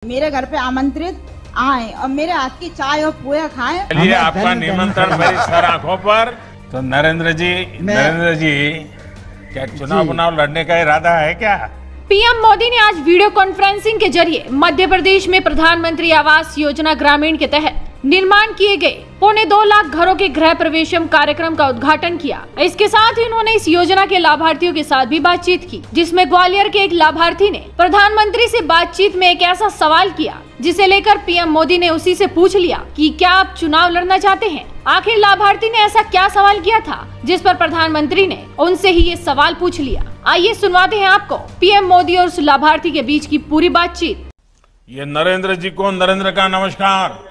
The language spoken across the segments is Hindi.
मेरे घर पे आमंत्रित आए और मेरे हाथ की चाय और पोया खाएं। चलिए आपका निमंत्रण मेरी सर आंखों पर। तो नरेंद्र जी क्या चुनाव लड़ने का इरादा है क्या? पीएम मोदी ने आज वीडियो कॉन्फ्रेंसिंग के जरिए मध्य प्रदेश में प्रधानमंत्री आवास योजना ग्रामीण के तहत निर्माण किए गए 2.25 लाख घरों के गृह प्रवेशम कार्यक्रम का उद्घाटन किया। इसके साथ ही उन्होंने इस योजना के लाभार्थियों के साथ भी बातचीत की, जिसमें ग्वालियर के एक लाभार्थी ने प्रधानमंत्री से बातचीत में एक ऐसा सवाल किया जिसे लेकर पीएम मोदी ने उसी से पूछ लिया कि क्या आप चुनाव लड़ना चाहते हैं। आखिर लाभार्थी ने ऐसा क्या सवाल किया था जिस पर प्रधानमंत्री ने उनसे ही ये सवाल पूछ लिया। आइए सुनवाते हैं आपको पीएम मोदी और उस लाभार्थी के बीच की पूरी बातचीत। ये नरेंद्र जी को नरेंद्र का नमस्कार।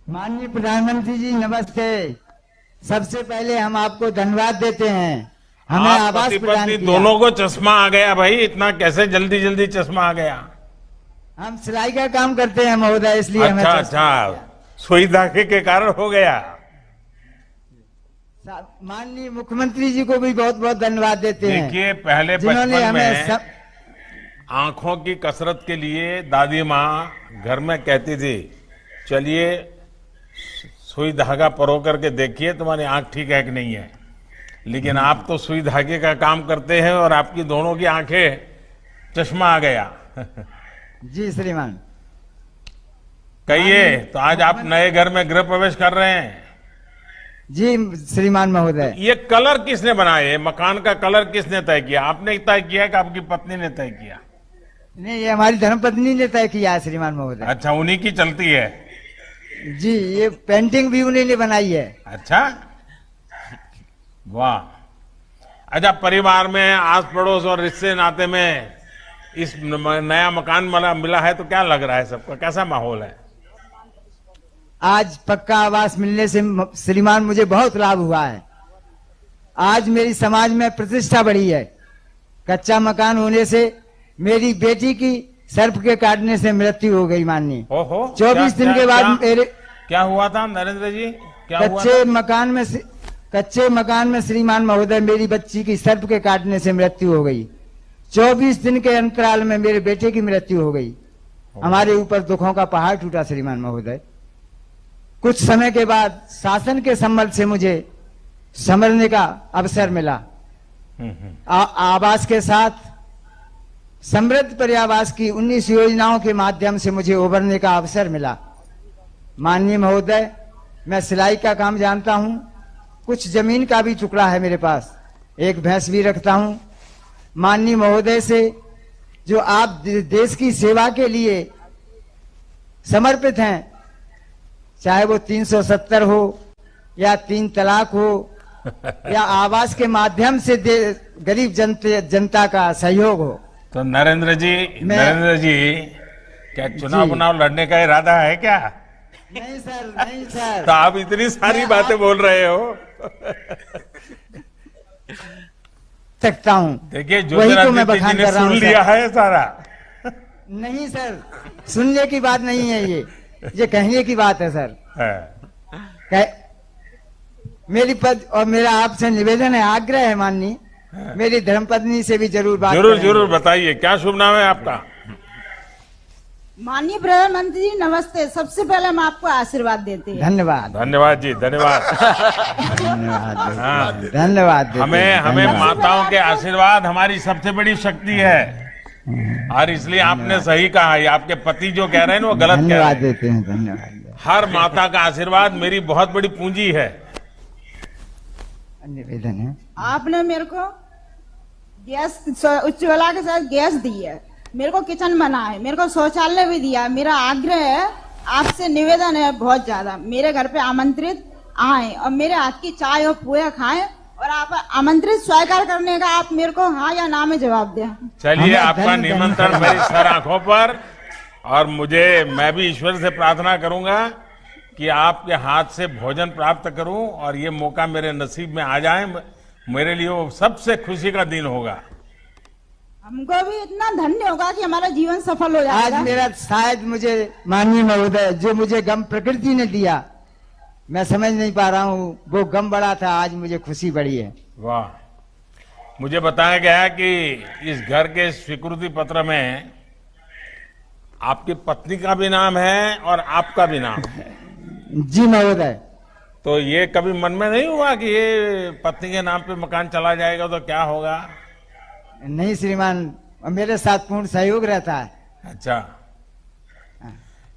माननीय प्रधानमंत्री जी नमस्ते। सबसे पहले हम आपको धन्यवाद देते हैं, हमें आप आवास पति प्रदान पत्नी किया। दोनों को चश्मा आ गया भाई, इतना कैसे जल्दी चश्मा आ गया? हम सिलाई का काम करते हैं महोदय, इसलिए हमें चश्मा आ गया। सुई धागे के कारण हो गया। माननीय मुख्यमंत्री जी को भी बहुत बहुत धन्यवाद देते हैं। देखिए पहले जिन्होंने बचपन हमें में आंखों की कसरत के लिए दादी माँ घर में कहती थी, चलिए सुई धागा परो करके देखिए तुम्हारी आंख ठीक है कि नहीं है। लेकिन आप तो सुई धागे का काम करते हैं और आपकी दोनों की आंखें चश्मा आ गया। जी श्रीमान। कहिए, तो आज आप नए घर में गृह प्रवेश कर रहे हैं? जी श्रीमान महोदय। ये कलर किसने बनाए? मकान का कलर किसने तय किया? आपने तय किया कि आपकी पत्नी ने तय किया? नहीं, ये हमारी धर्मपत्नी ने तय किया है श्रीमान महोदय। अच्छा, उन्हीं की चलती है। जी, ये पेंटिंग भी उन्हीं ने बनाई है। अच्छा, वाह। अच्छा, परिवार में आस पड़ोस और रिश्ते नाते में इस नया मकान मिला है तो क्या लग रहा है सबका? कैसा माहौल है? आज पक्का आवास मिलने से श्रीमान मुझे बहुत लाभ हुआ है। आज मेरी समाज में प्रतिष्ठा बढ़ी है। कच्चा मकान होने से मेरी बेटी की सर्प के काटने से मृत्यु हो गई माननीय। ओहो, 24 दिन के बाद मेरे क्या हुआ था नरेंद्र जी? क्या हुआ कच्चे मकान में श्रीमान महोदय मेरी बच्ची की सर्प के काटने से मृत्यु हो गई। 24 दिन के अंतराल में मेरे बेटे की मृत्यु हो गई। हमारे ऊपर दुखों का पहाड़ टूटा श्रीमान महोदय। कुछ समय के बाद शासन के संबल से मुझे संभलने का अवसर मिला। आवास के साथ समृद्ध पर्यावास की 19 योजनाओं के माध्यम से मुझे उभरने का अवसर मिला। माननीय महोदय, मैं सिलाई का काम जानता हूं, कुछ जमीन का भी टुकड़ा है मेरे पास, एक भैंस भी रखता हूं। माननीय महोदय से जो आप देश की सेवा के लिए समर्पित हैं, चाहे वो 370 हो या 3 तलाक हो या आवास के माध्यम से गरीब जनता का सहयोग हो। तो नरेंद्र जी क्या चुनाव लड़ने का इरादा है क्या? नहीं सर। तो आप इतनी सारी बातें बोल रहे हो। सकता हूँ। देखिए, ज्योतिरादित्य जी ने सुन लिया है सारा। नहीं सर, सुनने की बात नहीं है, ये कहने की बात है सर। मेरी पद और मेरा आपसे निवेदन है, आग्रह है माननीय, मेरी धर्मपत्नी से भी जरूर बात जरूर बताइए, क्या शुभ नाम है आपका? माननीय प्रधानमंत्री जी नमस्ते। सबसे पहले हम आपको आशीर्वाद देते हैं। धन्यवाद जी, धन्यवाद। धन्यवाद। हमें माताओं के आशीर्वाद हमारी सबसे बड़ी शक्ति है। और इसलिए आपने सही कहा, ये आपके पति जो कह रहे हैं वो गलत कह रहे हैं। देते हैं, धन्यवाद। हर माता का आशीर्वाद मेरी बहुत बड़ी पूंजी है। निवेदन है, आपने मेरे को गैस उज्ज्वला के साथ गैस दी है, मेरे को किचन बना है, मेरे को शौचालय भी दिया। मेरा आग्रह है, आपसे निवेदन है बहुत ज्यादा, मेरे घर पे आमंत्रित आए और मेरे हाथ की चाय और पोया खाएं और आप आमंत्रित स्वीकार करने का आप मेरे को हाँ या ना में जवाब दें। चलिए, आपका निमंत्रण मेरी सर आंखों पर। और मैं भी ईश्वर से प्रार्थना करूंगा कि आपके हाथ से भोजन प्राप्त करूं और ये मौका मेरे नसीब में आ जाए। मेरे लिए वो सबसे खुशी का दिन होगा। हमको भी इतना धन्य होगा कि हमारा जीवन सफल हो जाएगा। आज मेरा शायद मुझे माननीय महोदय जो मुझे गम प्रकृति ने दिया, मैं समझ नहीं पा रहा हूँ, वो गम बड़ा था, आज मुझे खुशी बड़ी है। वाह। मुझे बताया गया कि इस घर के स्वीकृति पत्र में आपकी पत्नी का भी नाम है और आपका भी नाम है। जी महोदय। तो ये कभी मन में नहीं हुआ कि ये पत्नी के नाम पे मकान चला जाएगा तो क्या होगा? नहीं श्रीमान, मेरे साथ पूर्ण सहयोग रहता है। अच्छा,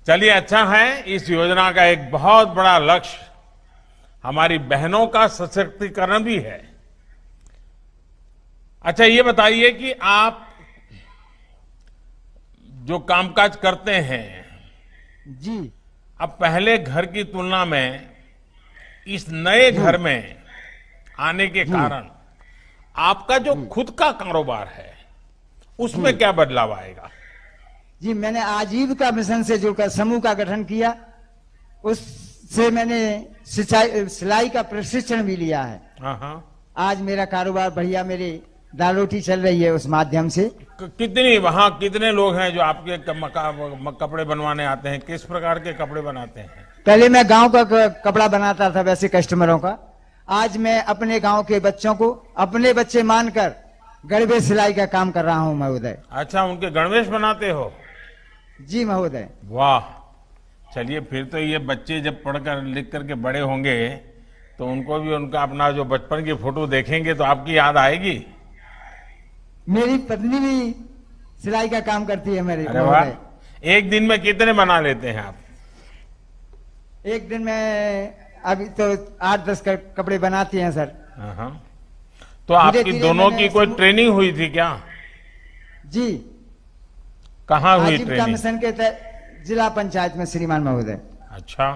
चलिए अच्छा है। इस योजना का एक बहुत बड़ा लक्ष्य हमारी बहनों का सशक्तिकरण भी है। अच्छा, ये बताइए कि आप जो कामकाज करते हैं, जी। अब पहले घर की तुलना में इस नए घर में आने के कारण आपका जो खुद का कारोबार है उसमें क्या बदलाव आएगा? जी, मैंने आजीविका मिशन से जुड़कर समूह का गठन किया। उससे मैंने सिलाई का प्रशिक्षण भी लिया है। हाँ हाँ। आज मेरा कारोबार बढ़िया, मेरी दाल रोटी चल रही है उस माध्यम से। कितने लोग हैं जो आपके कपड़े बनवाने आते हैं? किस प्रकार के कपड़े बनाते हैं? पहले मैं गांव का कपड़ा बनाता था वैसे कस्टमरों का। आज मैं अपने गांव के बच्चों को अपने बच्चे मानकर गणवेश सिलाई का काम कर रहा हूं महोदय। अच्छा, उनके गणवेश बनाते हो? जी महोदय। वाह, चलिए फिर तो ये बच्चे जब पढ़कर लिख करके बड़े होंगे तो उनको भी उनका अपना जो बचपन की फोटो देखेंगे तो आपकी याद आएगी। मेरी पत्नी भी सिलाई का काम करती है मेरी। अरे वाह, एक दिन में कितने बना लेते हैं आप? एक दिन में अभी तो 8-10 कपड़े बनाती हैं सर। हाँ। तो आपकी दोनों की कोई ट्रेनिंग हुई थी क्या? जी। कहाँ हुई आजीविका ट्रेनिंग? मिशन के तहत जिला पंचायत में श्रीमान महोदय। अच्छा,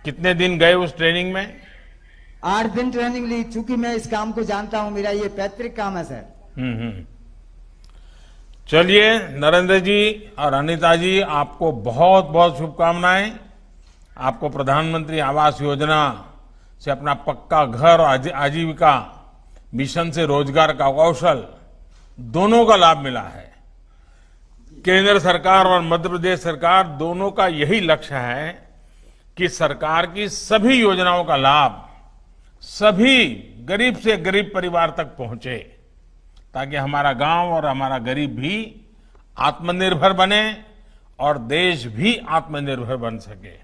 कितने दिन गए उस ट्रेनिंग में? 8 दिन ट्रेनिंग ली। चूंकि मैं इस काम को जानता हूं, मेरा ये पैतृक काम है सर। चलिए नरेंद्र जी और अनीता जी, आपको बहुत बहुत शुभकामनाएं। आपको प्रधानमंत्री आवास योजना से अपना पक्का घर और आजीविका मिशन से रोजगार का कौशल दोनों का लाभ मिला है। केंद्र सरकार और मध्य प्रदेश सरकार दोनों का यही लक्ष्य है कि सरकार की सभी योजनाओं का लाभ सभी गरीब से गरीब परिवार तक पहुंचे, ताकि हमारा गांव और हमारा गरीब भी आत्मनिर्भर बने और देश भी आत्मनिर्भर बन सके।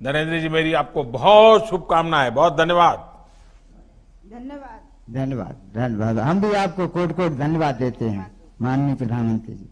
नरेंद्र जी, मेरी आपको बहुत शुभकामनाएं। बहुत धन्यवाद। धन्यवाद। धन्यवाद। धन्यवाद। हम भी आपको कोट कोट धन्यवाद देते हैं माननीय प्रधानमंत्री जी।